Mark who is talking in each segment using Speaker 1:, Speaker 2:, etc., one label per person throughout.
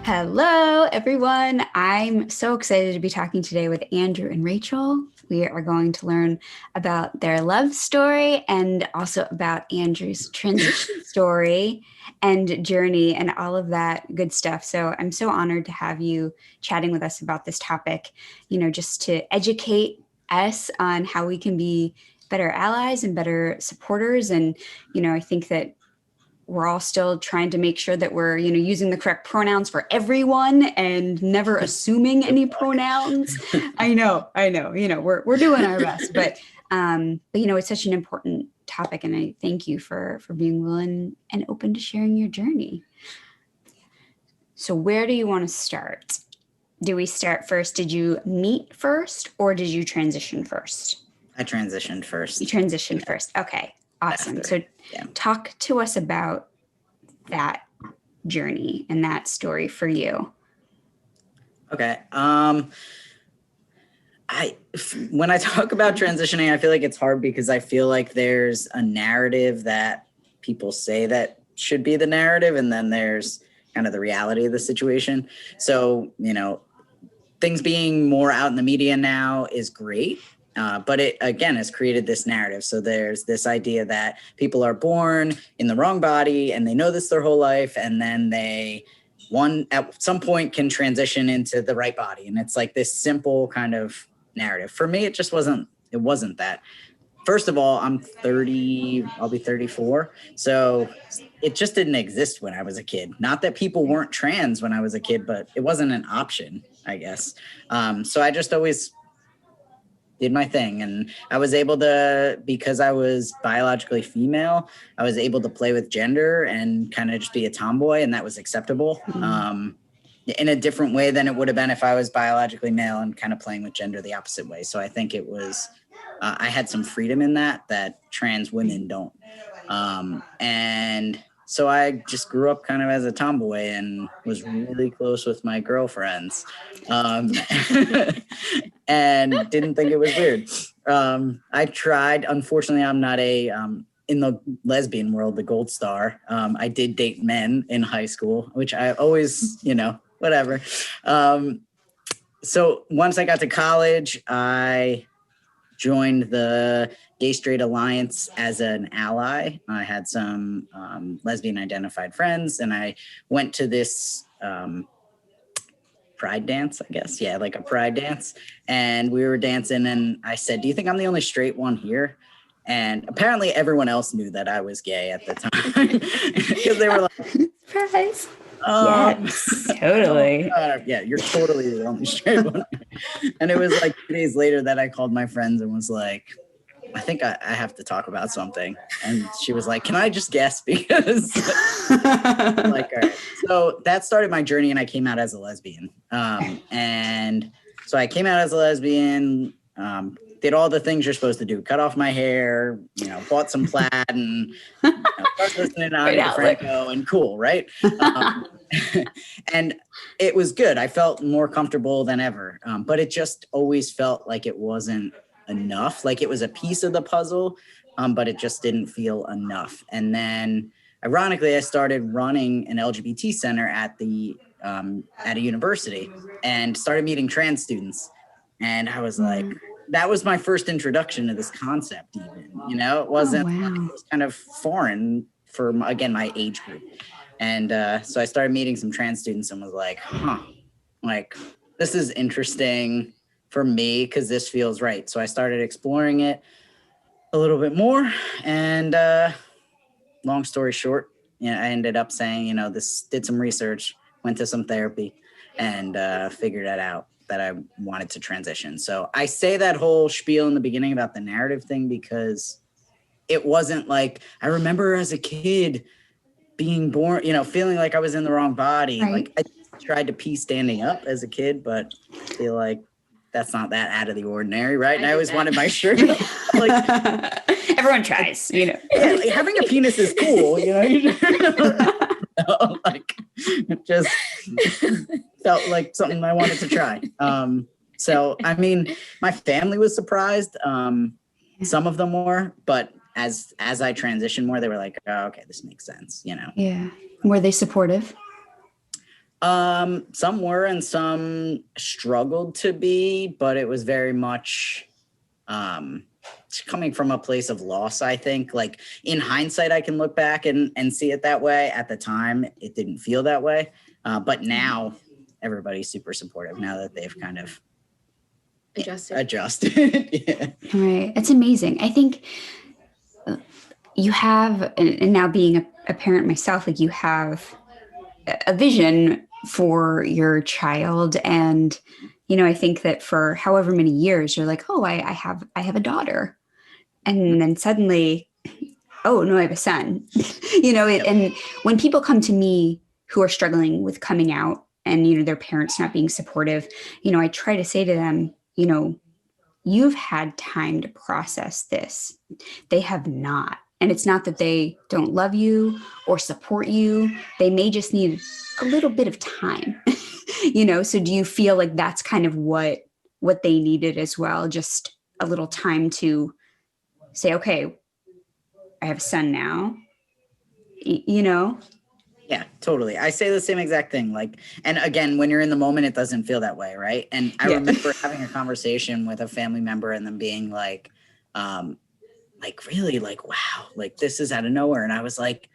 Speaker 1: Hello, everyone. I'm so excited to be talking today with Andrew and Rachel. We are going to learn about their love story and also about Andrew's transition story and journey and all of that good stuff. So I'm so honored to have you chatting with us about this topic, just to educate us on how we can be better allies and better supporters. And, I think that we're all still trying to make sure that we're, using the correct pronouns for everyone and never assuming any pronouns. I know, we're doing our best, but it's such an important topic. And I thank you for being willing and open to sharing your journey. So where do you want to start? Do we start first? Did you meet first or did you transition first?
Speaker 2: I transitioned first.
Speaker 1: You transitioned first. Okay. Awesome. So talk to us about that journey and that story for you.
Speaker 2: Okay. When I talk about transitioning, I feel like it's hard because I feel like there's a narrative that people say that should be the narrative, and then there's kind of the reality of the situation. So, things being more out in the media now is great. But it, again, has created this narrative. So there's this idea that people are born in the wrong body and they know this their whole life. And then at some point can transition into the right body. And it's like this simple kind of narrative. For me, it wasn't that. First of all, I'm 30, I'll be 34. So it just didn't exist when I was a kid. Not that people weren't trans when I was a kid, but it wasn't an option, I guess. So I just always did my thing. And I was able to, because I was biologically female, I was able to play with gender and kind of just be a tomboy, and that was acceptable in a different way than it would have been if I was biologically male and kind of playing with gender the opposite way. So I think it was, I had some freedom in that trans women don't. And so I just grew up kind of as a tomboy and was really close with my girlfriends. And didn't think it was weird. I tried. Unfortunately, I'm not in the lesbian world, the gold star. I did date men in high school, which I always, whatever. So once I got to college, I joined the Gay Straight Alliance as an ally. I had some lesbian identified friends, and I went to this pride dance, I guess. Yeah, like a pride dance. And we were dancing, and I said, "Do you think I'm the only straight one here?" And apparently everyone else knew that I was gay at the time because they were like,
Speaker 1: surprise. Yes, totally.
Speaker 2: Yeah, you're totally the only straight one. And it was like 2 days later that I called my friends and was like, I think I have to talk about something. And she was like, can I just guess? Because like, all right. So that started my journey, and I came out as a lesbian. And so I came out as a lesbian, did all the things you're supposed to do, cut off my hair, bought some plaid and started listening to Ani DeFranco and cool, right? And it was good. I felt more comfortable than ever. But it just always felt like it wasn't enough. Like it was a piece of the puzzle, but it just didn't feel enough. And then ironically, I started running an LGBT center at a university and started meeting trans students. And I was like, that was my first introduction to this concept even, it wasn't, it was kind of foreign for, again, my age group. And so I started meeting some trans students and was like, like, this is interesting for me because this feels right. So I started exploring it a little bit more. And long story short, I ended up saying, did some research, went to some therapy, and figured that out, that I wanted to transition. So I say that whole spiel in the beginning about the narrative thing because it wasn't like, I remember as a kid being born, feeling like I was in the wrong body. Right. Like I tried to pee standing up as a kid, but I feel like that's not that out of the ordinary, right? And I always wanted my shirt.
Speaker 1: Like everyone tries,
Speaker 2: Yeah, like having a penis is cool, like it just felt like something I wanted to try. So I mean, my family was surprised. Some of them were, but as I transitioned more, they were like, oh, okay, this makes sense,
Speaker 1: Yeah. Were they supportive?
Speaker 2: Some were and some struggled to be, but it was very much coming from a place of loss, I think. Like in hindsight, I can look back and see it that way. At the time, it didn't feel that way. But now everybody's super supportive now that they've kind of adjusted.
Speaker 1: Yeah. Right. It's amazing. I think you have, and now being a parent myself, like you have a vision for your child. And, I think that for however many years you're like, oh, I have a daughter. And then suddenly, oh no, I have a son. And when people come to me who are struggling with coming out and, their parents not being supportive, I try to say to them, you've had time to process this. They have not. And it's not that they don't love you or support you. They may just need a little bit of time. So do you feel like that's kind of what they needed as well? Just a little time to say, okay, I have a son now,
Speaker 2: Yeah, totally. I say the same exact thing. Like, and again, when you're in the moment, it doesn't feel that way, right? And I remember having a conversation with a family member and them being like really, like, wow, like this is out of nowhere. And I was like,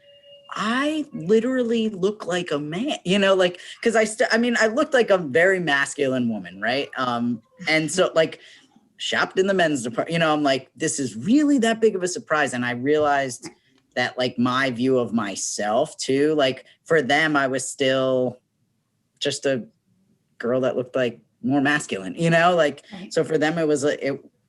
Speaker 2: I literally look like a man, like, because I looked like a very masculine woman, right? And so like shopped in the men's department, I'm like, this is really that big of a surprise. And I realized that like my view of myself too, like for them, I was still just a girl that looked like more masculine, like, so for them, it was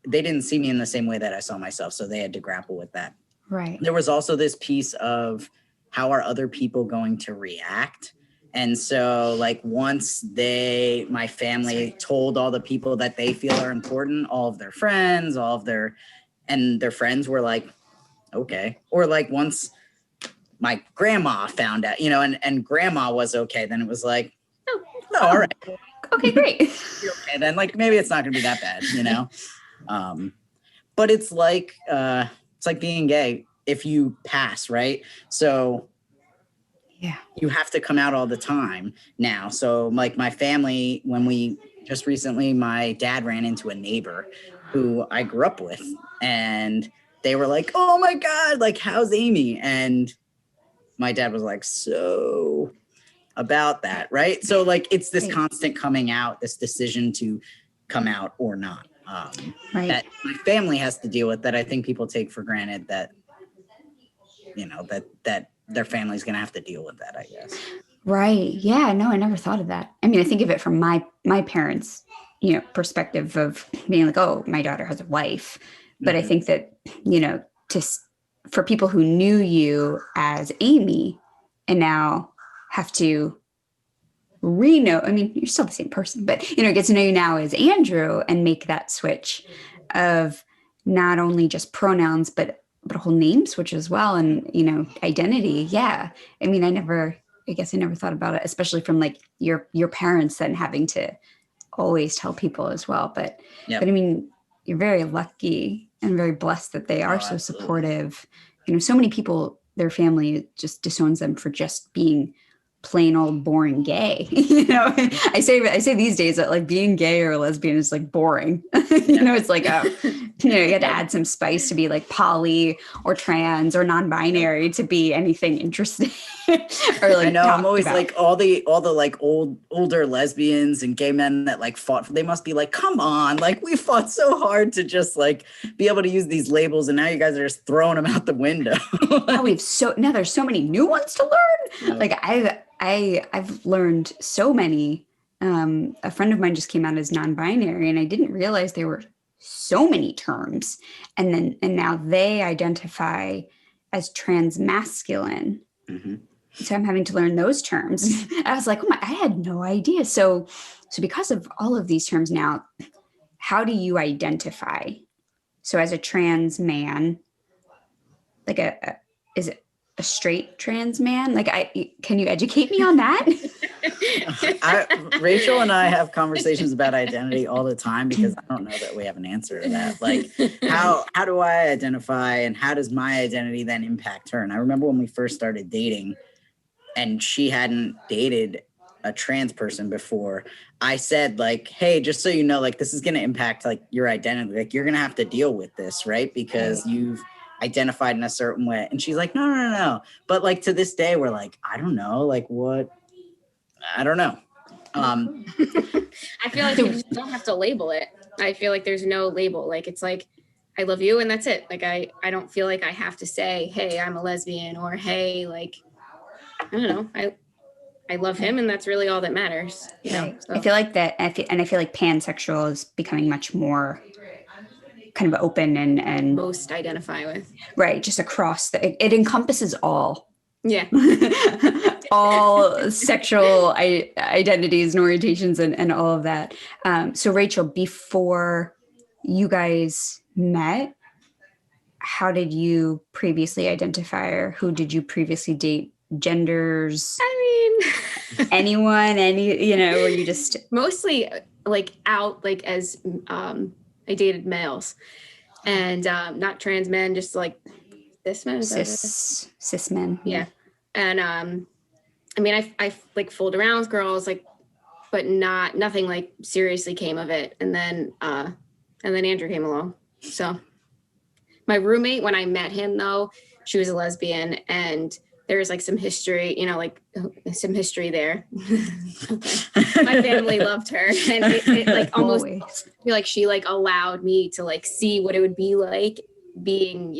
Speaker 2: they didn't see me in the same way that I saw myself. So they had to grapple with that.
Speaker 1: Right.
Speaker 2: There was also this piece of how are other people going to react? And so like once my family told all the people that they feel are important, all of their friends, and their friends were like, okay. Or like once my grandma found out, and grandma was okay, then it was like, oh, all right.
Speaker 1: Okay, great.
Speaker 2: Okay, then like maybe it's not gonna be that bad, but it's like being gay if you pass, right? So
Speaker 1: yeah,
Speaker 2: you have to come out all the time now. So like my family, when we just recently, my dad ran into a neighbor who I grew up with, and they were like, oh my God, like, how's Amy? And my dad was like, so about that, right? So like, it's this constant coming out, this decision to come out or not, that my family has to deal with, that I think people take for granted that, that their family's going to have to deal with that, I guess.
Speaker 1: Right. Yeah, no, I never thought of that. I mean, I think of it from my parents, perspective of being like, oh, my daughter has a wife. But I think that, for people who knew you as Amy and now have to I mean, you're still the same person, but, get to know you now as Andrew and make that switch of not only just pronouns, but a whole name switch as well. And, identity. Yeah. I mean, I guess I never thought about it, especially from like your parents then having to always tell people as well. But I mean, you're very lucky and very blessed that they are so supportive. So many people, their family just disowns them for just being plain old boring gay. I say these days that like being gay or a lesbian is like boring. It's like you had to add some spice to be like poly or trans or non-binary to be anything interesting. Or like, I know,
Speaker 2: I'm always like all the like older lesbians and gay men that like fought, they must be like, come on, like we fought so hard to just like be able to use these labels, and now you guys are just throwing them out the window.
Speaker 1: Now there's so many new ones to learn. Like I've learned so many. A friend of mine just came out as non-binary, and I didn't realize there were so many terms. And now they identify as transmasculine. Mm-hmm. So I'm having to learn those terms. I was like, oh my, I had no idea. So because of all of these terms now, how do you identify? So as a trans man, like is it a straight trans man? Like can you educate me on that?
Speaker 2: Rachel and I have conversations about identity all the time, because I don't know that we have an answer to that. Like how do I identify, and how does my identity then impact her? And I remember when we first started dating and she hadn't dated a trans person before, I said like, hey, just so you know, like this is going to impact like your identity. Like you're going to have to deal with this, right? Because you've identified in a certain way. And she's like, no. But like to this day, we're like, I don't know, like what? I don't know.
Speaker 3: I feel like you just don't have to label it. I feel like there's no label. Like it's like, I love you and that's it. Like I don't feel like I have to say, hey, I'm a lesbian, or hey, like, I don't know. I love him and that's really all that matters. You know? So.
Speaker 1: I feel like that, I feel like pansexual is becoming much more kind of open and
Speaker 3: most identify with.
Speaker 1: Right, just across it encompasses all.
Speaker 3: Yeah.
Speaker 1: All sexual identities and orientations and all of that. So Rachel, before you guys met, how did you previously identify, or who did you previously date? Genders?
Speaker 3: I mean,
Speaker 1: anyone, were you just
Speaker 3: mostly like out like as I dated males and not trans men, just like cis men.
Speaker 1: Cis men.
Speaker 3: Yeah. And I mean, I like fooled around with girls, like, but nothing like seriously came of it. And then Andrew came along. So my roommate, when I met him though, she was a lesbian, and there was like some history, like some history there. My family loved her, and it like almost feel like she like allowed me to like see what it would be like being,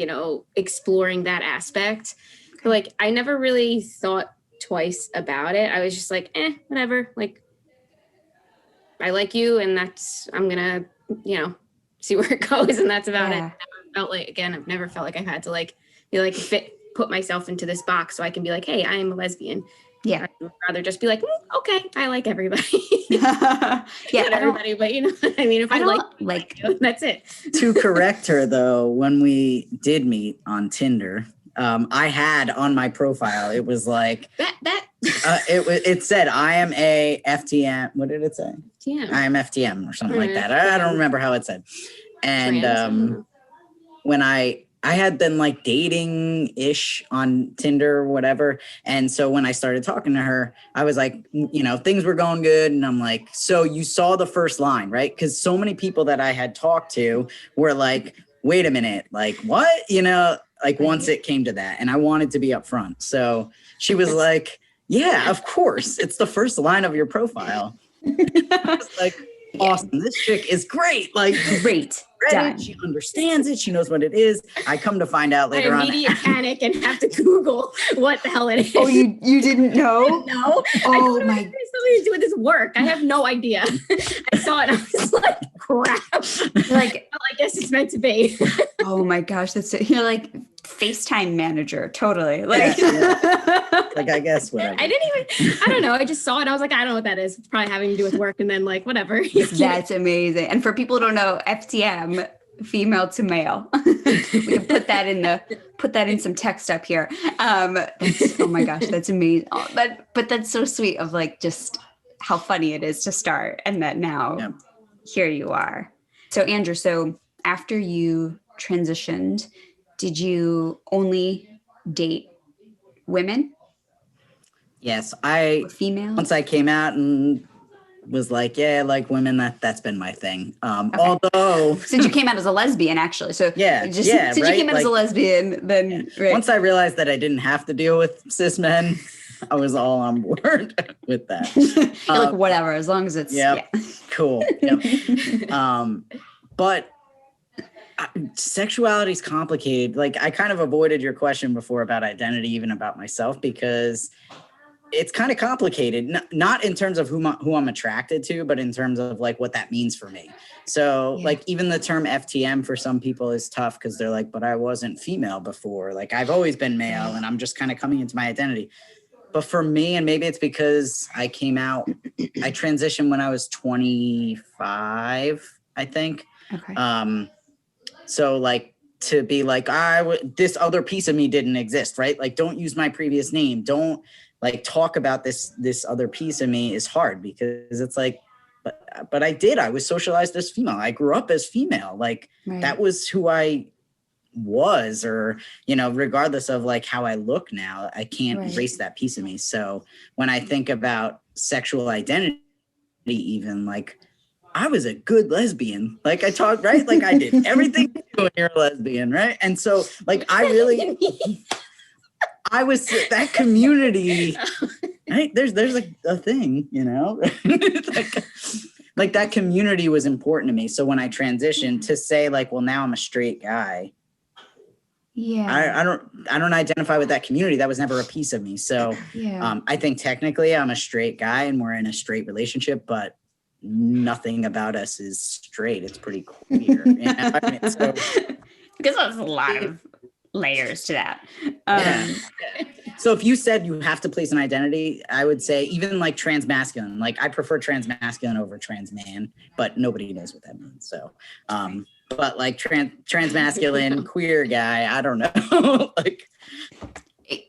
Speaker 3: exploring that aspect. But like I never really thought twice about it. I was just like, whatever. Like I like you, and I'm gonna, see where it goes, and that's about it. I've never felt like I've had to like be like put myself into this box so I can be like, hey, I am a lesbian.
Speaker 1: Yeah.
Speaker 3: I'd rather just be like, okay, I like everybody.
Speaker 1: Yeah.
Speaker 3: Not everybody, but you know what I mean? If I like you, that's it.
Speaker 2: To correct her though, when we did meet on Tinder, I had on my profile, it was like, it said, I am a FTM. What did it say?
Speaker 3: Yeah.
Speaker 2: I am FTM or something like that. I don't remember how it said. And when I had been like dating-ish on Tinder or whatever. And so when I started talking to her, I was like, things were going good. And I'm like, so you saw the first line, right? Because so many people that I had talked to were like, wait a minute, like what? Once it came to that, and I wanted to be upfront. So she was like, yeah, of course. It's the first line of your profile. I was like, awesome. This chick is great. Like
Speaker 1: great.
Speaker 2: Done. She understands it. She knows what it is. I come to find out later on.
Speaker 3: Immediate panic and have to Google what the hell it is.
Speaker 1: Oh, you didn't know?
Speaker 3: No.
Speaker 1: Oh my.
Speaker 3: It has something to do with this work. I have no idea. I saw it and I was like, crap. Like, well, I guess it's meant to be.
Speaker 1: Oh my gosh. That's it. You're like FaceTime manager. Totally. Like,
Speaker 2: like I guess whatever.
Speaker 3: I don't know. I just saw it. I was like, I don't know what that is. It's probably having to do with work, and then like, whatever.
Speaker 1: That's amazing. And for people who don't know, FTM, female to male. We can put that in some text up here. Oh my gosh, that's amazing. But that's so sweet of like just how funny it is to start, and that now here you are. So Andrew, after you transitioned, did you only date women?
Speaker 2: Yes,
Speaker 1: female.
Speaker 2: Once I came out and was like, yeah, I like women. That's been my thing. Okay. Although
Speaker 1: since you came out as a lesbian, actually, since you came out as a lesbian, then
Speaker 2: once I realized that I didn't have to deal with cis men, I was all on board with that.
Speaker 1: You're like whatever, as long as it's
Speaker 2: cool. Yep. But sexuality is complicated. Like I kind of avoided your question before about identity, even about myself, because it's kind of complicated, not in terms of who I'm attracted to, but in terms of like what that means for me. So like even the term FTM for some people is tough because they're like, but I wasn't female before. Like I've always been male and I'm just kind of coming into my identity. But for me, and maybe it's because I transitioned when I was 25, I think.
Speaker 1: Okay.
Speaker 2: So like to be like, this other piece of me didn't exist, right? Like don't use my previous name. Don't like talk about this other piece of me is hard because it's like, but I was socialized as female. I grew up as female. Like that was who I was, or, you know, regardless of like how I look now, I can't
Speaker 1: Right.
Speaker 2: erase that piece of me. So when I think about sexual identity, even like I was a good lesbian. Like I talked, right? Like I did everything you do when you're a lesbian, right? And so like I was that community, right? There's like a thing, you know? like that community was important to me. So when I transitioned to say like, well, now I'm a straight guy,
Speaker 1: Yeah.
Speaker 2: I don't identify with that community. That was never a piece of me. So
Speaker 1: Yeah.
Speaker 2: I think technically I'm a straight guy and we're in a straight relationship, but nothing about us is straight. It's pretty queer. You know? I mean, so,
Speaker 1: because there's a lot of layers to that.
Speaker 2: yeah. So if you said you have to place an identity, I would say even like transmasculine, like I prefer transmasculine over trans man, but nobody knows what that means. So, but like transmasculine queer guy, I don't know. Like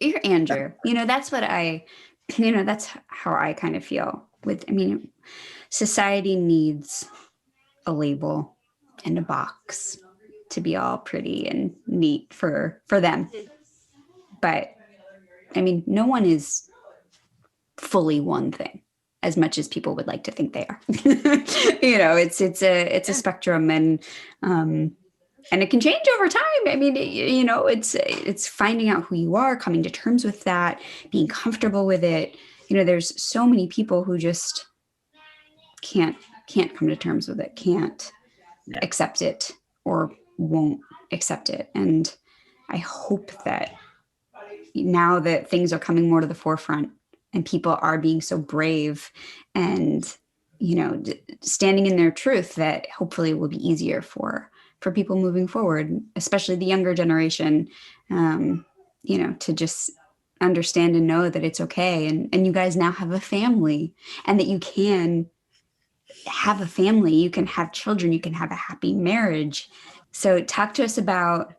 Speaker 1: You're Andrew. You know, that's what that's how I kind of feel with, I mean, society needs a label and a box to be all pretty and neat for them. But I mean, no one is fully one thing as much as people would like to think they are. You know, it's a spectrum, and it can change over time. I mean, you know, it's finding out who you are, coming to terms with that, being comfortable with it. You know, there's so many people who just can't come to terms with it, can't accept it, or won't accept it. And I hope that now that things are coming more to the forefront and people are being so brave and, you know, standing in their truth, that hopefully it will be easier for people moving forward, especially the younger generation, you know, to just understand and know that it's okay. And you guys now have a family, and that you can have a family, you can have children, you can have a happy marriage. So talk to us about,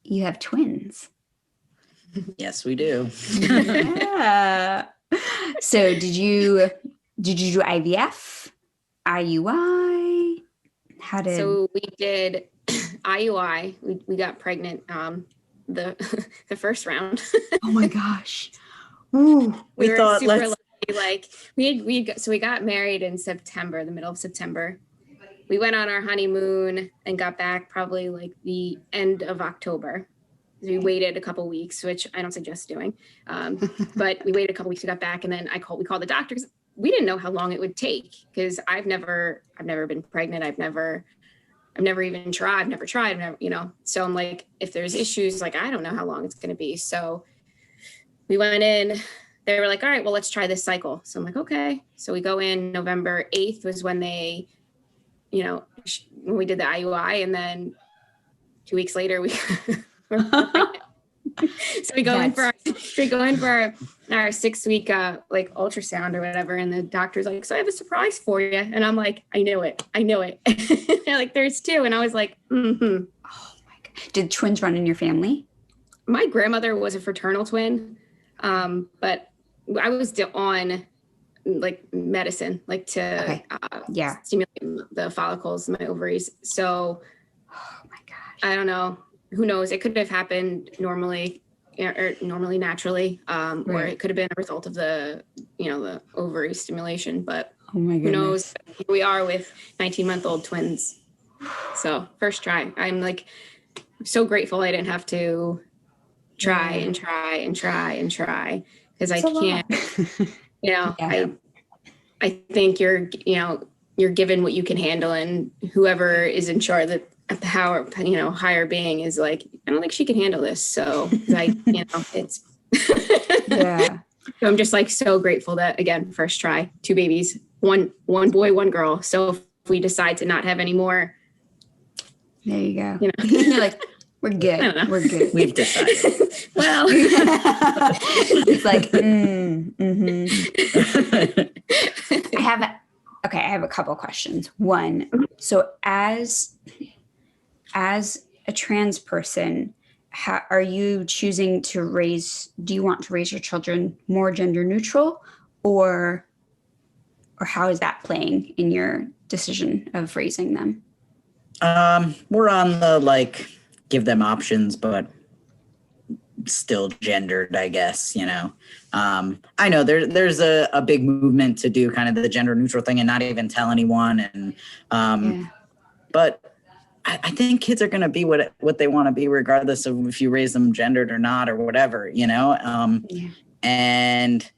Speaker 1: you have twins.
Speaker 2: Yes, we do.
Speaker 1: Yeah. So did you do IVF, IUI?
Speaker 3: So we did IUI. We got pregnant the first round.
Speaker 1: Oh my gosh. Ooh.
Speaker 3: We were super lucky. Like we got married in September, the middle of September. We went on our honeymoon and got back probably like the end of October. We waited a couple weeks, which I don't suggest doing. But we waited a couple weeks, we got back, and then we called the doctor, because we didn't know how long it would take, because I've never been pregnant. I've never even tried. I've never tried, you know. So I'm like, if there's issues, like, I don't know how long it's going to be. So we went in, they were like, all right, well, let's try this cycle. So I'm like, okay. So we go in. November 8th was when they, you know, when we did the IUI, and then 2 weeks later we so we go in for our 6-week like ultrasound or whatever, and the doctor's like, so I have a surprise for you, and I'm like, I knew it. They're like, there's 2, and I was like, mm-hmm.
Speaker 1: Oh my God. Did twins run in your family?
Speaker 3: My grandmother was a fraternal twin, but I was still on like medicine, like to stimulate the follicles in my ovaries. So,
Speaker 1: oh my gosh,
Speaker 3: I don't know. Who knows? It could have happened normally, or normally naturally, or it could have been a result of the ovary stimulation. But
Speaker 1: oh my goodness,
Speaker 3: who knows? Here we are with 19-month-old twins. So first try. I'm like so grateful I didn't have to try and try and try and try, because I can't. You know, I think you're given what you can handle, and whoever is in charge of the higher being is like, I don't think she can handle this. So it's
Speaker 1: yeah.
Speaker 3: So I'm just like so grateful that, again, first try, 2 babies, one boy, 1 girl. So if we decide to not have any more,
Speaker 1: there you go. You're like, we're good. We're good.
Speaker 2: We've decided.
Speaker 3: Well,
Speaker 1: it's like, I have a couple questions. One, so as a trans person, are you choosing to do you want to raise your children more gender neutral, or how is that playing in your decision of raising them?
Speaker 2: We're on the give them options, but still gendered, I guess, you know. I know there's a big movement to do kind of the gender neutral thing and not even tell anyone. And but I think kids are going to be what they want to be, regardless of if you raise them gendered or not or whatever, you know. And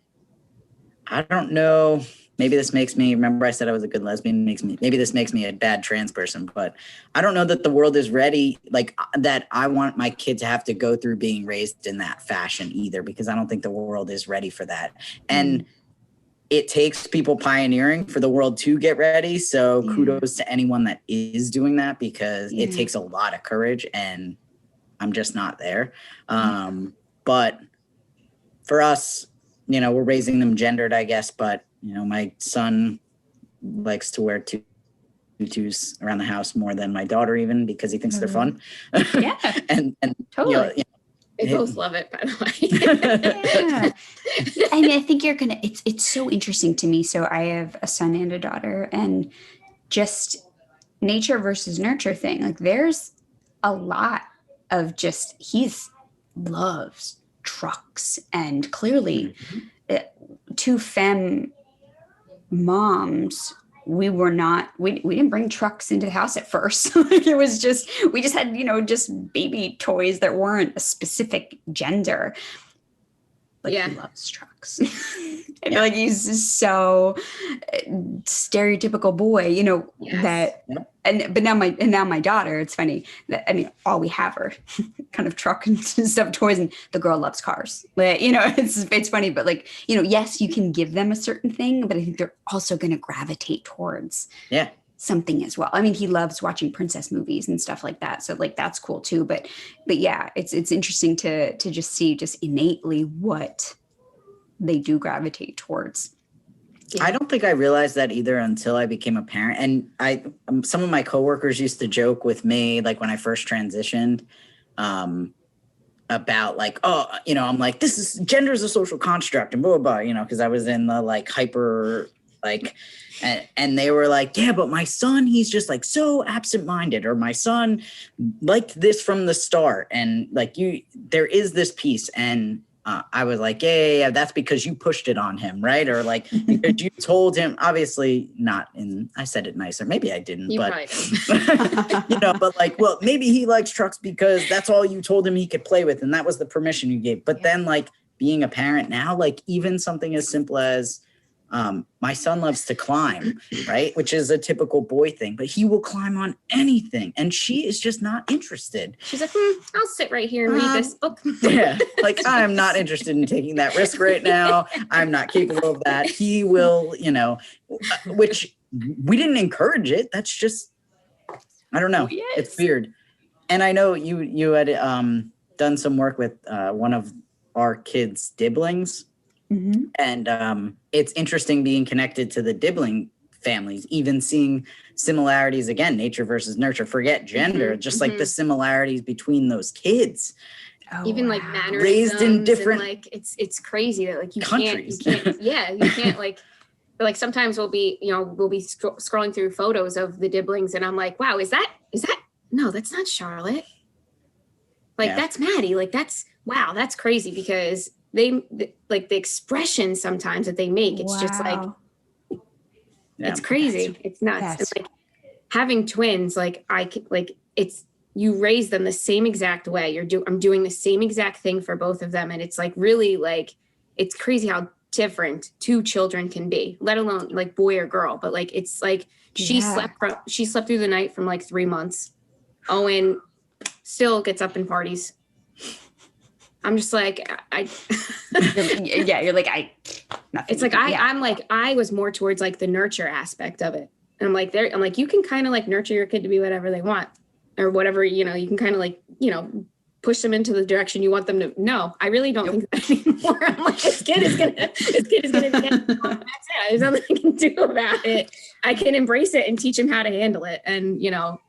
Speaker 2: I don't know. Maybe this makes me, remember I said I was a good lesbian, maybe this makes me a bad trans person, but I don't know that the world is ready, like that I want my kid to have to go through being raised in that fashion either, because I don't think the world is ready for that. And it takes people pioneering for the world to get ready. So kudos to anyone that is doing that, because it takes a lot of courage and I'm just not there. But for us, you know, we're raising them gendered, I guess, but you know, my son likes to wear tutus around the house more than my daughter, even, because he thinks they're fun.
Speaker 1: Yeah.
Speaker 2: and
Speaker 1: totally.
Speaker 2: You know,
Speaker 3: they both love it, by the
Speaker 1: way. I mean, I think you're gonna. It's so interesting to me. So I have a son and a daughter, and just nature versus nurture thing. Like, there's a lot of just loves trucks, and clearly, two femme moms, we didn't bring trucks into the house at first. It was just, we just had, you know, just baby toys that weren't a specific gender. But he loves trucks. I feel like he's so stereotypical boy, you know, but now my daughter, it's funny that, I mean, all we have are kind of truck and stuff toys, and the girl loves cars. But, you know, it's funny, but like, you know, yes, you can give them a certain thing, but I think they're also going to gravitate towards something as well. I mean, he loves watching princess movies and stuff like that. So like, that's cool too. But yeah, it's interesting to just see just innately what they do gravitate towards.
Speaker 2: I don't think I realized that either until I became a parent. And some of my coworkers used to joke with me, like when I first transitioned, about like, oh, you know, I'm like, gender is a social construct and blah, blah, blah, you know, because I was in the like hyper, like, and they were like, yeah, but my son, he's just like so absent-minded, or my son liked this from the start. And like, there is this piece. And I was like, yeah, that's because you pushed it on him, right? Or like, because you told him, obviously I said it nicer. Maybe I didn't, you know, but like, well, maybe he likes trucks because that's all you told him he could play with. And that was the permission you gave. But then like being a parent now, like even something as simple as, my son loves to climb, right? Which is a typical boy thing, but he will climb on anything. And she is just not interested.
Speaker 3: She's like, I'll sit right here and read this book.
Speaker 2: Yeah. Like, I'm not interested in taking that risk right now. I'm not capable of that. He will, you know, which we didn't encourage it. That's just, I don't know. Yes. It's weird. And I know you had done some work with one of our kids' Diblings. Mm-hmm. And it's interesting being connected to the Dibling families, even seeing similarities, again, nature versus nurture, forget gender, just like the similarities between those kids.
Speaker 3: Even like mannerisms,
Speaker 2: raised in different,
Speaker 3: like it's crazy that like you
Speaker 2: countries.
Speaker 3: can't you can't like sometimes we'll be scrolling through photos of the Diblings and I'm like, wow, is that no, that's not Charlotte, like that's Maddie, like that's crazy, because they like the expression sometimes that they make, it's just like it's crazy, it's nuts. It's like having twins, like it's, you raise them the same exact way. I'm doing the same exact thing for both of them, and it's like really like it's crazy how different two children can be, let alone like boy or girl. But like it's like she slept through the night from like 3 months. Owen still gets up and parties. I'm just like,
Speaker 1: you're like,
Speaker 3: it's like, I'm like, I was more towards like the nurture aspect of it. And I'm like, you can kind of like nurture your kid to be whatever they want or whatever, you know, you can kind of like, you know, push them into the direction you want them to. No, I really don't think that anymore. I'm like, this kid is going to be, that's it. There's nothing I can do about it. I can embrace it and teach him how to handle it. And, you know,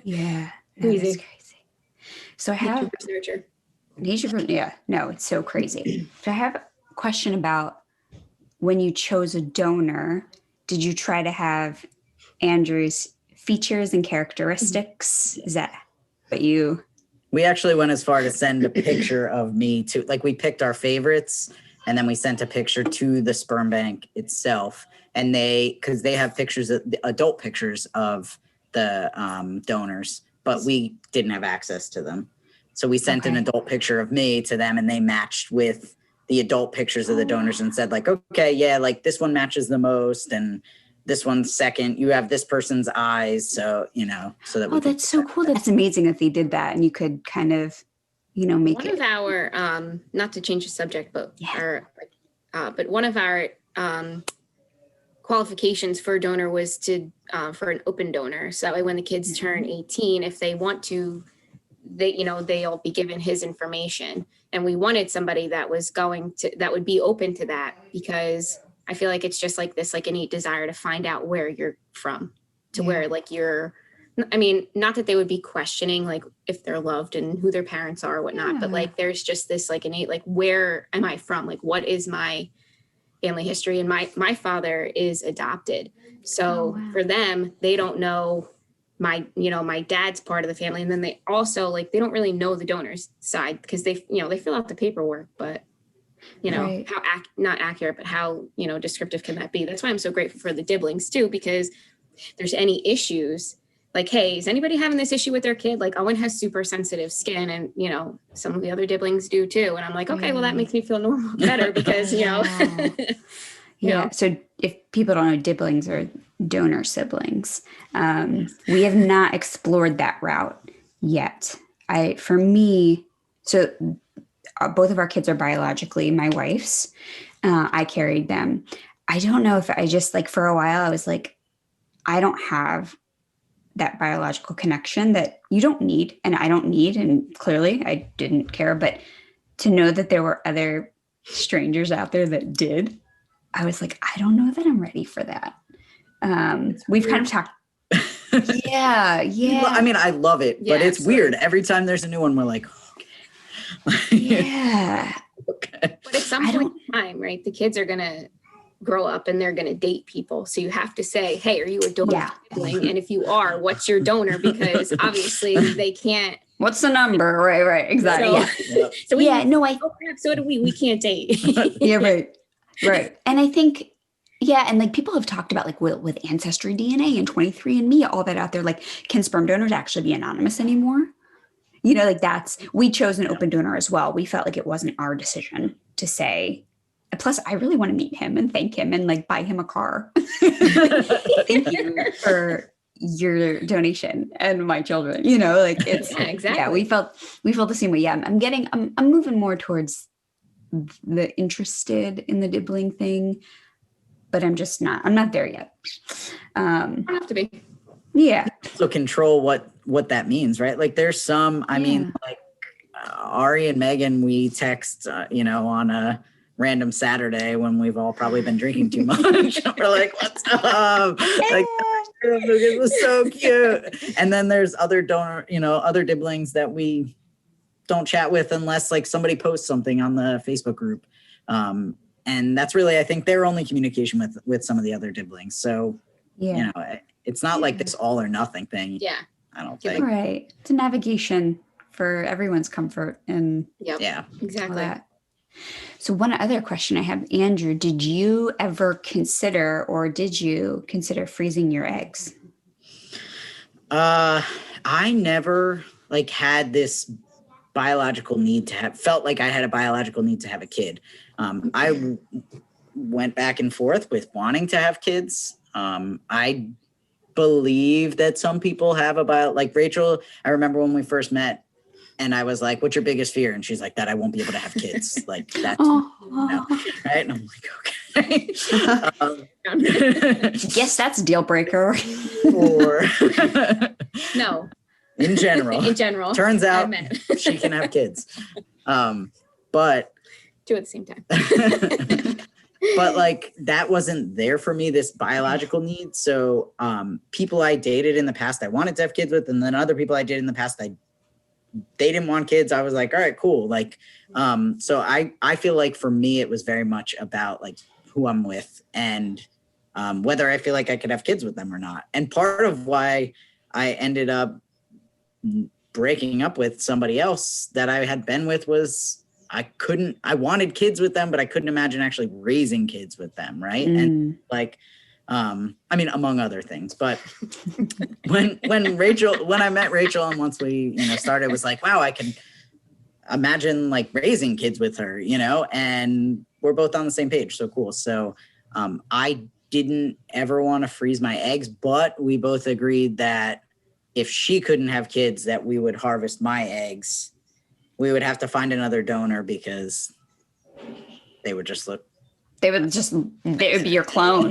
Speaker 1: yeah, crazy. So I have
Speaker 3: nurture.
Speaker 1: It's so crazy. So I have a question about when you chose a donor, did you try to have Andrew's features and characteristics? Is that But you,
Speaker 2: we actually went as far to send a picture of me to, like, we picked our favorites and then we sent a picture to the sperm bank itself. And because they have pictures, adult pictures of the donors, but we didn't have access to them. So we sent an adult picture of me to them, and they matched with the adult pictures of the donors and said, like, okay, yeah, like this one matches the most, and this one's second. You have this person's eyes, so so that.
Speaker 1: Oh, that's so cool. That's amazing that they did that, and you could kind of, make
Speaker 3: one of our not to change the subject, but one of our qualifications for a donor was to for an open donor. So that way, when the kids turn 18, if they want to, they'll be given his information. And we wanted somebody that would be open to that, because I feel like it's just like this, like innate desire to find out where you're from, to where like not that they would be questioning like if they're loved and who their parents are or whatnot, but like there's just this like innate, like, where am I from? Like, what is my family history? And my father is adopted. So for them, they don't know my dad's part of the family. And then they also they don't really know the donor's side, because they fill out the paperwork, but how not accurate, but how, descriptive can that be? That's why I'm so grateful for the Diblings too, because if there's any issues, like, hey, is anybody having this issue with their kid? Like, Owen has super sensitive skin, and, some of the other Diblings do too. And I'm like, okay, well, that makes me feel better because,
Speaker 1: Yeah. So if people don't know, Diblings are donor siblings. We have not explored that route yet. So both of our kids are biologically my wife's. I carried them. I don't know if I just for a while I was like, I don't have that biological connection that you don't need, and I don't need, and clearly I didn't care, but to know that there were other strangers out there that did, I was like, I don't know that I'm ready for that. We've kind of talked. Yeah.
Speaker 2: Well, I mean, I love it, but it's weird. Every time there's a new one, we're like, okay.
Speaker 1: Yeah.
Speaker 2: Okay.
Speaker 3: But at some point in time, right, the kids are going to grow up and they're going to date people. So you have to say, hey, are you a donor sibling? And if you are, what's your donor? Because obviously they can't.
Speaker 1: What's the number? Right. Exactly.
Speaker 3: So so do we. We can't date.
Speaker 1: Yeah, right. And I think, and people have talked about with Ancestry DNA and 23andMe, all that out there, can sperm donors actually be anonymous anymore? We chose an open donor as well. We felt like it wasn't our decision to say. Plus, I really want to meet him and thank him and buy him a car. Thank you for your donation and my children. It's
Speaker 3: exactly.
Speaker 1: Yeah, we felt the same way. Yeah, I'm moving more towards the interested in the Dibbling thing, but I'm not there yet.
Speaker 3: Don't have to be.
Speaker 1: Yeah.
Speaker 2: So control what that means, right? There's some. I mean, Ari and Megan, we text, on a random Saturday when we've all probably been drinking too much. We're like, what's up? It was so cute. And then there's other other Dibblings that we don't chat with unless somebody posts something on the Facebook group. And that's really, I think, their only communication with some of the other Dibblings. So, it's not like this all or nothing thing.
Speaker 3: Yeah.
Speaker 2: I don't think.
Speaker 1: Right. It's a navigation for everyone's comfort and
Speaker 3: exactly.
Speaker 1: All that. So one other question I have, Andrew, did you consider freezing your eggs?
Speaker 2: I never had this biological need felt like I had a biological need to have a kid. I went back and forth with wanting to have kids. I believe that some people have Rachel, I remember when we first met, and I was like, what's your biggest fear? And she's like, that I won't be able to have kids. That's right? And I'm like, okay.
Speaker 1: Guess that's a deal breaker.
Speaker 2: Or
Speaker 3: no.
Speaker 2: In general. Turns out she can have kids. But
Speaker 3: two at the same time.
Speaker 2: But that wasn't there for me, this biological need. So people I dated in the past, I wanted to have kids with, and then other people I dated in the past, they didn't want kids. I was like, all right, cool. So I feel like for me, it was very much about who I'm with and whether I feel like I could have kids with them or not. And part of why I ended up breaking up with somebody else that I had been with I wanted kids with them, but I couldn't imagine actually raising kids with them. Right. And like, I mean, among other things, but when I met Rachel and once we, started, it was like, wow, I can imagine like raising kids with her, and we're both on the same page. So cool. So, I didn't ever want to freeze my eggs, but we both agreed that if she couldn't have kids, that we would harvest my eggs. We would have to find another donor because they would
Speaker 1: be your clone.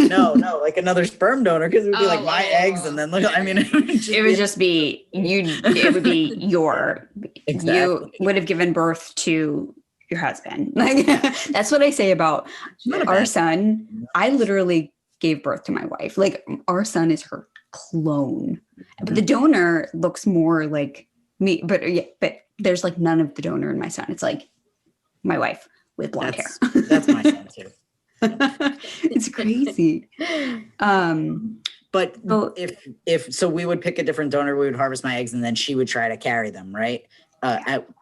Speaker 2: no, like another sperm donor, because it would be like my eggs, and then look, I mean, it would be your, exactly.
Speaker 1: You would have given birth to your husband. Like that's what I say about our son. I literally gave birth to my wife. Like our son is her clone, but the donor looks more like me. But there's like none of the donor in my son. It's like my wife with blonde hair.
Speaker 2: That's my son too.
Speaker 1: It's crazy.
Speaker 2: But if so, we would pick a different donor. We would harvest my eggs, and then she would try to carry them, right?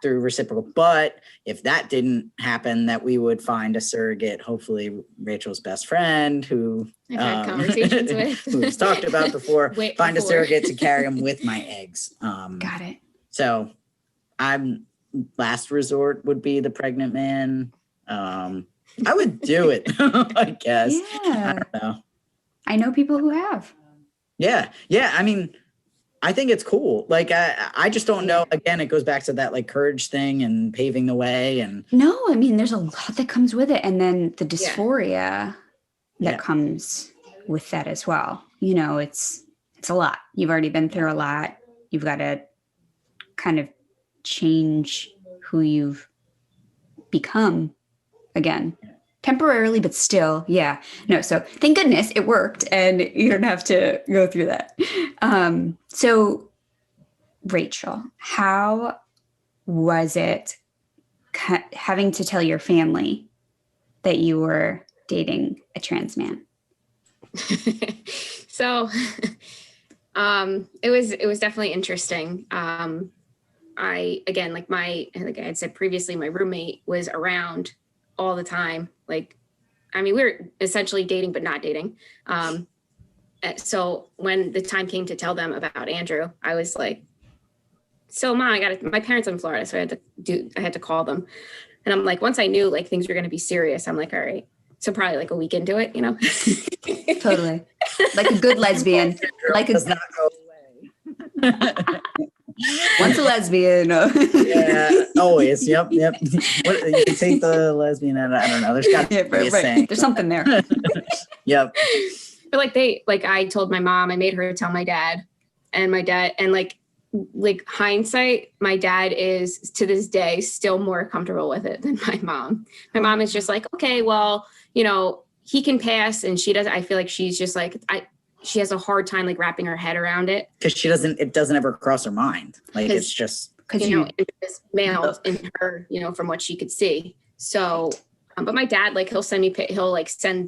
Speaker 2: Through reciprocal. But if that didn't happen, that we would find a surrogate, hopefully Rachel's best friend who
Speaker 3: I've had conversations with,
Speaker 2: who's talked about before, a surrogate to carry them with my eggs.
Speaker 1: Got it.
Speaker 2: So last resort would be the pregnant man. I would do it, I guess.
Speaker 1: Yeah.
Speaker 2: I don't know.
Speaker 1: I know people who have.
Speaker 2: Yeah. I mean, I think it's cool. Like, I just don't know. Again, it goes back to that like courage thing and paving the way. And
Speaker 1: no, I mean, there's a lot that comes with it. And then the dysphoria that comes with that as well. It's a lot. You've already been through a lot. You've got to kind of change who you've become again. Temporarily, but still, yeah. No, so thank goodness it worked and you don't have to go through that. So, Rachel, how was it having to tell your family that you were dating a trans man?
Speaker 3: So, it was definitely interesting. I had said previously, my roommate was around all the time. Like, I mean, we were essentially dating, but not dating. So when the time came to tell them about Andrew, I was like, so Mom, my parents in Florida. So I had to call them. And I'm like, once I knew like things were going to be serious, I'm like, all right. So probably like a week into it,
Speaker 1: Totally. Like a good lesbian. Like
Speaker 2: does not go away.
Speaker 1: Once a lesbian.
Speaker 2: Yeah, always. Yep. You can take the lesbian out. I don't know. There's got to be a saying.
Speaker 1: There's something there.
Speaker 2: Yep.
Speaker 3: But I told my mom, I made her tell my dad, and my dad, and like hindsight, my dad is to this day still more comfortable with it than my mom. My mom is just like, okay, well, he can pass, and she doesn't. I feel like she's just like, she has a hard time like wrapping her head around it
Speaker 2: because it doesn't ever cross her mind. Like it's just
Speaker 3: because it's male in her, from what she could see. So, but my dad, like he'll send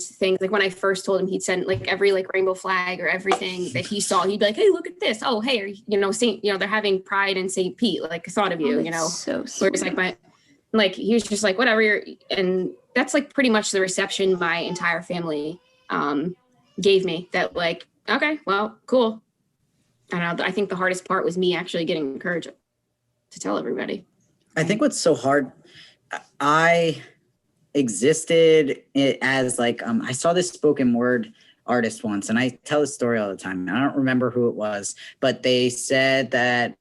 Speaker 3: things. Like when I first told him, he'd send like every like rainbow flag or everything that he saw. He'd be like, hey, look at this. Oh, hey, they're having Pride in St. Pete. Like I thought of you,
Speaker 1: So sweet.
Speaker 3: Whereas he was just like, whatever. And that's like pretty much the reception my entire family gave me, that like, okay, well, cool. I don't know. I think the hardest part was me actually getting encouraged to tell everybody.
Speaker 2: I think what's so hard, I existed as like, I saw this spoken word artist once, and I tell this story all the time. I don't remember who it was, but they said that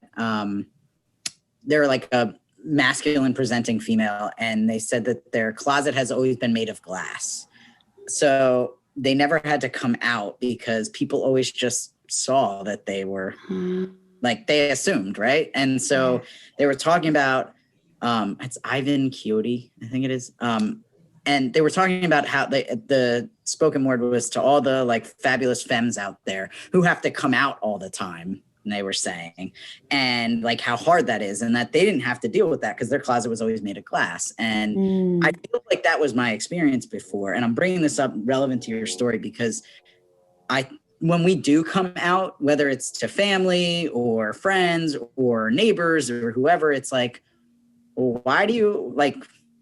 Speaker 2: they're like a masculine presenting female, and they said that their closet has always been made of glass. So they never had to come out because people always just saw that they were like, they assumed, right? And so they were talking about, it's Ivan Quixote, I think it is. And they were talking about how the spoken word was to all the like fabulous femmes out there who have to come out all the time. And they were saying, and like how hard that is, and that they didn't have to deal with that because their closet was always made of glass. And I feel like that was my experience before. And I'm bringing this up relevant to your story because I when we do come out, whether it's to family or friends or neighbors or whoever, it's like, well, why do you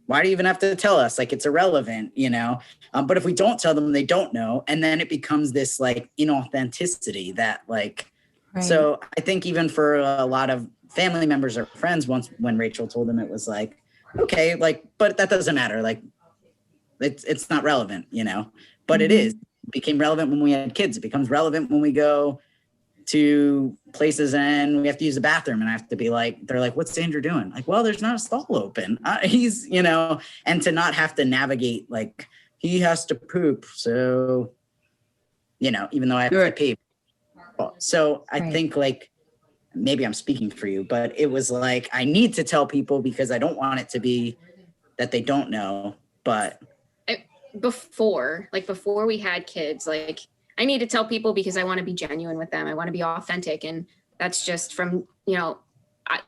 Speaker 2: even have to tell us? Like, it's irrelevant, you know? But if we don't tell them, they don't know. And then it becomes this like inauthenticity that like, right. So I think even for a lot of family members or friends, once when Rachel told them, it was like, okay, like, but that doesn't matter. Like, it's not relevant, you know, but it is. It became relevant when we had kids. It becomes relevant when we go to places and we have to use the bathroom and I have to be like, they're like, what's Andrew doing? Like, well, there's not a stall open. He's, you know, and to not have to navigate, like, he has to poop. So, you know, even though I have to pee. So I think like, maybe I'm speaking for you, but it was like, I need to tell people because I don't want it to be that they don't know, but.
Speaker 3: Before we had kids, like, I need to tell people because I want to be genuine with them. I want to be authentic. And that's just from, you know,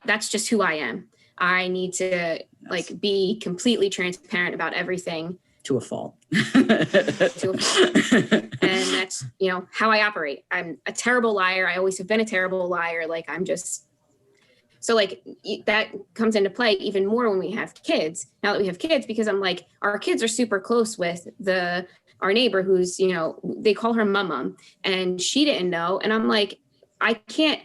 Speaker 3: that's just who I am. I need to like be completely transparent about everything.
Speaker 2: To a fault.
Speaker 3: And that's, you know, how I operate. I'm a terrible liar. I always have been a terrible liar. Like, I'm just, so like that comes into play even more when we have kids. Now that we have kids, because I'm like, our kids are super close with our neighbor who's, you know, they call her mum, and she didn't know. And I'm like, I can't,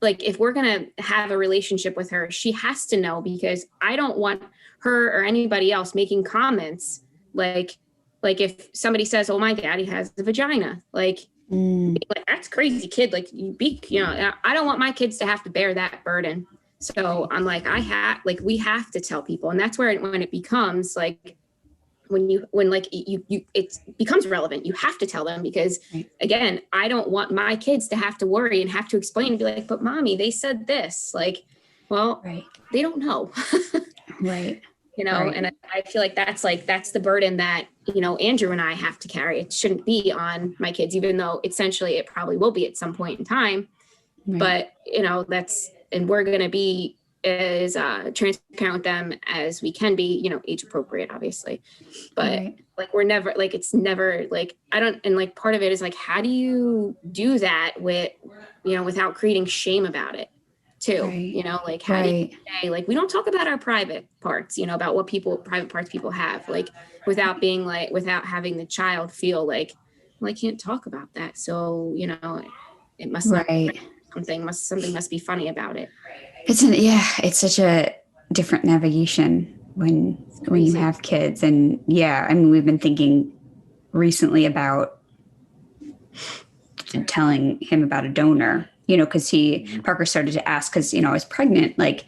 Speaker 3: like, if we're going to have a relationship with her, she has to know, because I don't want her or anybody else making comments. Like if somebody says, oh, my daddy has a vagina, like that's crazy, kid. Like, you know, I don't want my kids to have to bear that burden. So I'm like, we have to tell people. And that's where when it becomes like, when it becomes relevant, you have to tell them, because again, I don't want my kids to have to worry and have to explain and be like, but mommy, they said this, like, well, they don't know.
Speaker 1: Right.
Speaker 3: You know, and I feel like that's the burden that, you know, Andrew and I have to carry. It shouldn't be on my kids, even though essentially it probably will be at some point in time. Right. But, you know, and we're going to be as transparent with them as we can be, you know, age appropriate, obviously. But like, we're never, like, it's never like, and like part of it is like, how do you do that with, you know, without creating shame about it too? You know, like, how do you say, like, we don't talk about our private parts, you know, about what private parts people have, like, without being like, without having the child feel like, well, I can't talk about that. So, you know, it must not something must be funny about it.
Speaker 1: It's such a different navigation when you have kids. And I mean, we've been thinking recently about telling him about a donor, you know, because Parker started to ask, because, you know, I was pregnant, like,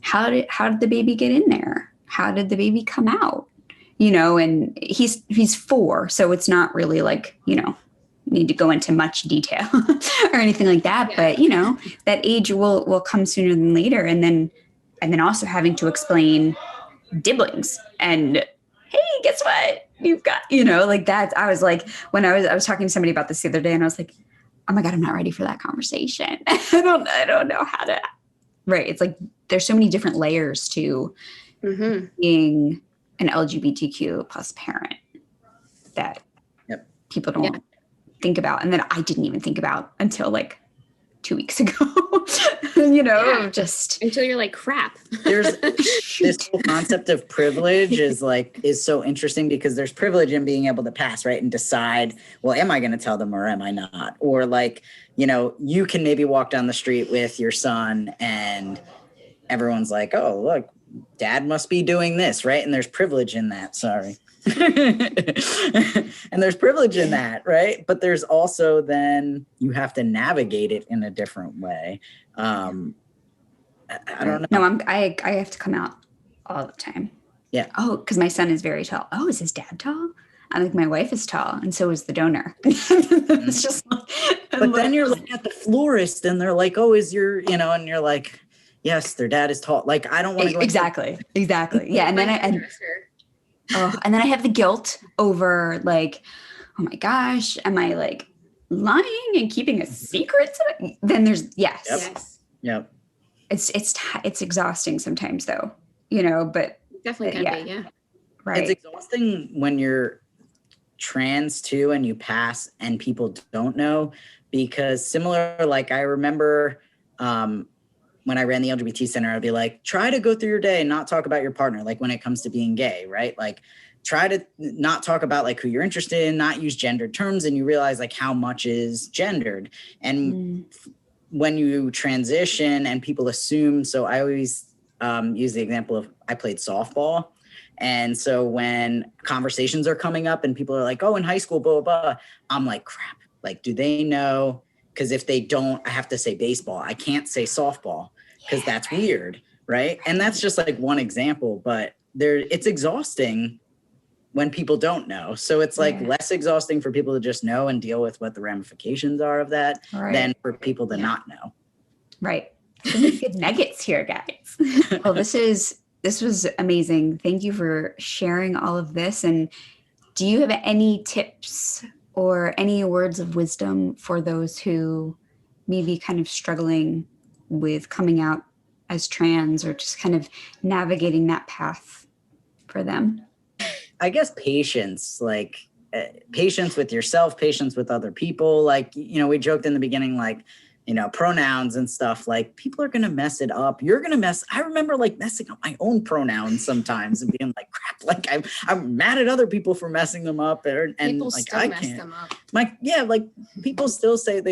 Speaker 1: how did the baby get in there? How did the baby come out? You know, and he's 4, so it's not really like, you know, need to go into much detail or anything like that. But, you know, that age will come sooner than later. And then also having to explain Diblings and, hey, guess what? You've got, you know, like that. I was like, when I was talking to somebody about this the other day, and I was like, oh my God, I'm not ready for that conversation. I don't know how to, It's like, there's so many different layers to being an LGBTQ plus parent that people don't think about, and then I didn't even think about until like 2 weeks ago. You know, just
Speaker 3: until you're like, crap.
Speaker 2: There's this whole concept of privilege is so interesting, because there's privilege in being able to pass, right, and decide, well, am I going to tell them or am I not? Or like, you know, you can maybe walk down the street with your son and everyone's like, oh, look, dad must be doing this, right? And there's privilege in that. Sorry. And there's privilege in that, right? But there's also then you have to navigate it in a different way. I don't know.
Speaker 1: No, I have to come out all the time.
Speaker 2: Yeah.
Speaker 1: Oh, because my son is very tall. Oh, is his dad tall? I think my wife is tall, and so is the donor. It's just like,
Speaker 2: but then you're like at the florist, and they're like, oh, is your, you know, and you're like, yes, their dad is tall. Like, I don't want to go
Speaker 1: exactly. Yeah, and then and then I have the guilt over like, oh my gosh, am I like lying and keeping a secret? Then there's
Speaker 2: Yep.
Speaker 1: It's exhausting sometimes, though, you know. But
Speaker 3: definitely can be,
Speaker 1: right.
Speaker 2: It's exhausting when you're trans too and you pass and people don't know, because similar, like I remember when I ran the LGBT center, I'd be like, try to go through your day and not talk about your partner. Like when it comes to being gay, right? Like try to not talk about like who you're interested in, not use gendered terms. And you realize like how much is gendered. And when you transition and people assume, so I always use the example of I played softball. And so when conversations are coming up and people are like, oh, in high school, blah, blah, blah, I'm like, crap, like, do they know? Because if they don't, I have to say baseball. I can't say softball because that's weird, right? And that's just like one example, but it's exhausting when people don't know. So it's like less exhausting for people to just know and deal with what the ramifications are of that than for people to not know.
Speaker 1: Right. So many good nuggets here, guys. Well, this was amazing. Thank you for sharing all of this. And do you have any tips or any words of wisdom for those who may be kind of struggling with coming out as trans or just kind of navigating that path for them?
Speaker 2: I guess patience, like patience with yourself, patience with other people. Like, you know, we joked in the beginning, like, you know, pronouns and stuff, like people are going to mess it up. You're going to I remember like messing up my own pronouns sometimes and being like, crap, like I'm mad at other people for messing them up. And
Speaker 3: people
Speaker 2: like,
Speaker 3: still
Speaker 2: I
Speaker 3: mess
Speaker 2: can't.
Speaker 3: them up.
Speaker 2: Like people still say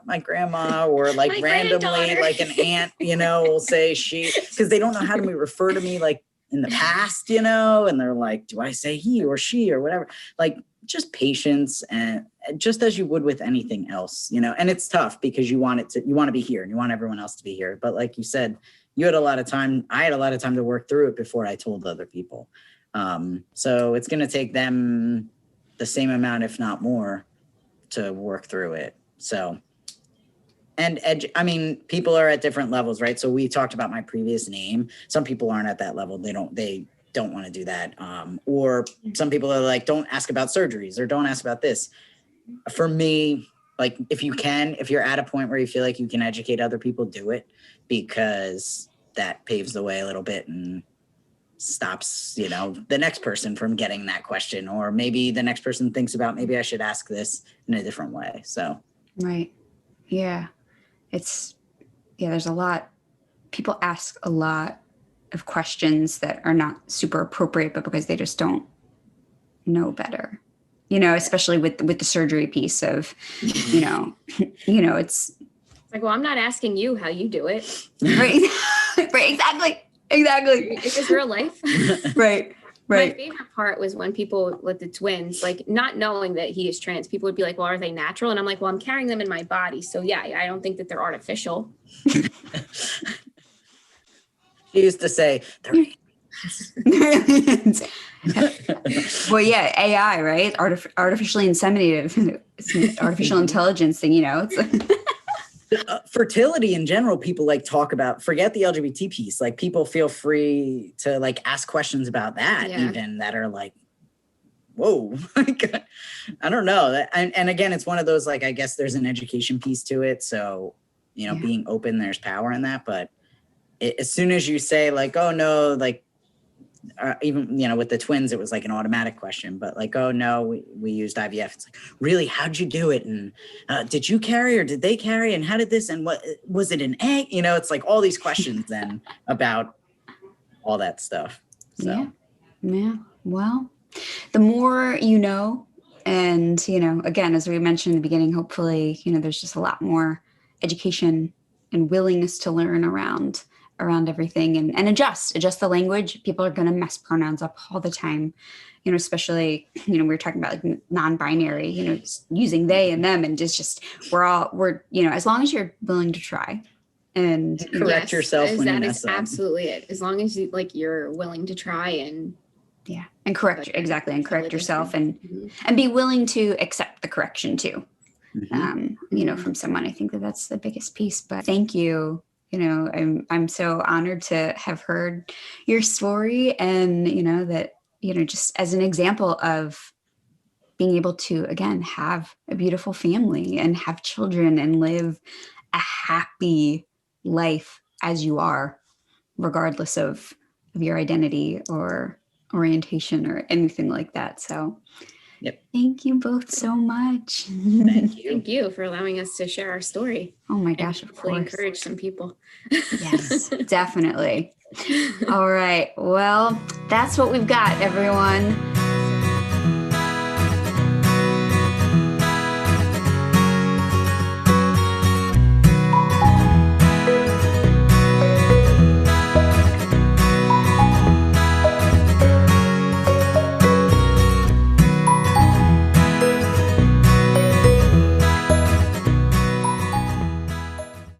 Speaker 2: my grandma or like
Speaker 3: My
Speaker 2: randomly like an aunt, you know, will say she, because they don't know how to refer to me like in the past, you know, and they're like, do I say he or she or whatever? Like, just patience, and just as you would with anything else, you know. And it's tough because you want to be here and you want everyone else to be here. But like you said, you had a lot of time. I had a lot of time to work through it before I told other people. So it's going to take them the same amount, if not more, to work through it. So, and I mean, people are at different levels, right? So we talked about my previous name. Some people aren't at that level. They don't want to do that. Or some people are like, don't ask about surgeries or don't ask about this. For me, like if you're at a point where you feel like you can educate other people, do it, because that paves the way a little bit and stops, you know, the next person from getting that question, or maybe the next person thinks about, maybe I should ask this in a different way. So.
Speaker 1: Right. Yeah. There's a lot. People ask a lot of questions that are not super appropriate, but because they just don't know better, you know, especially with the surgery piece of, you know, it's
Speaker 3: like, well, I'm not asking you how you do it.
Speaker 1: Right. Right. Exactly.
Speaker 3: It's real life.
Speaker 1: Right.
Speaker 3: My favorite part was when people with the twins, like not knowing that he is trans, people would be like, well, are they natural? And I'm like, well, I'm carrying them in my body. So yeah, I don't think that they're artificial.
Speaker 2: She used to say,
Speaker 1: well, yeah, AI, right? Artificially inseminated, artificial intelligence thing, you know.
Speaker 2: Fertility in general, people like talk about, forget the LGBT piece. Like people feel free to like ask questions about that, even that are like, whoa, I don't know. And again, it's one of those, like, I guess there's an education piece to it. So, you know, being open, there's power in that. But as soon as you say like, oh no, like even, you know, with the twins, it was like an automatic question, but like, oh no, we used IVF. It's like, really, how'd you do it? And did you carry or did they carry? And how did this, and what, was it an egg? You know, it's like all these questions then about all that stuff. So.
Speaker 1: Yeah. Well, the more you know, and, you know, again, as we mentioned in the beginning, hopefully, you know, there's just a lot more education and willingness to learn around everything and adjust the language. People are going to mess pronouns up all the time, you know, especially, you know, we were talking about like non-binary, you know, using they and them, and just we're, you know, as long as you're willing to try and
Speaker 2: correct yourself when you mess up.
Speaker 3: Absolutely it. As long as you, like, you're willing to try and
Speaker 1: correct yourself and be willing to accept the correction too. You know, from someone. I think that's the biggest piece. But thank you. You know, I'm so honored to have heard your story, and, you know, that, you know, just as an example of being able to, again, have a beautiful family and have children and live a happy life as you are, regardless of your identity or orientation or anything like that. So Thank you both so much.
Speaker 2: Thank you.
Speaker 3: Thank you for allowing us to share our story.
Speaker 1: Oh my
Speaker 3: And
Speaker 1: gosh, of
Speaker 3: hopefully
Speaker 1: course.
Speaker 3: encourage some people.
Speaker 1: Yes, definitely. All right. Well, that's what we've got, everyone.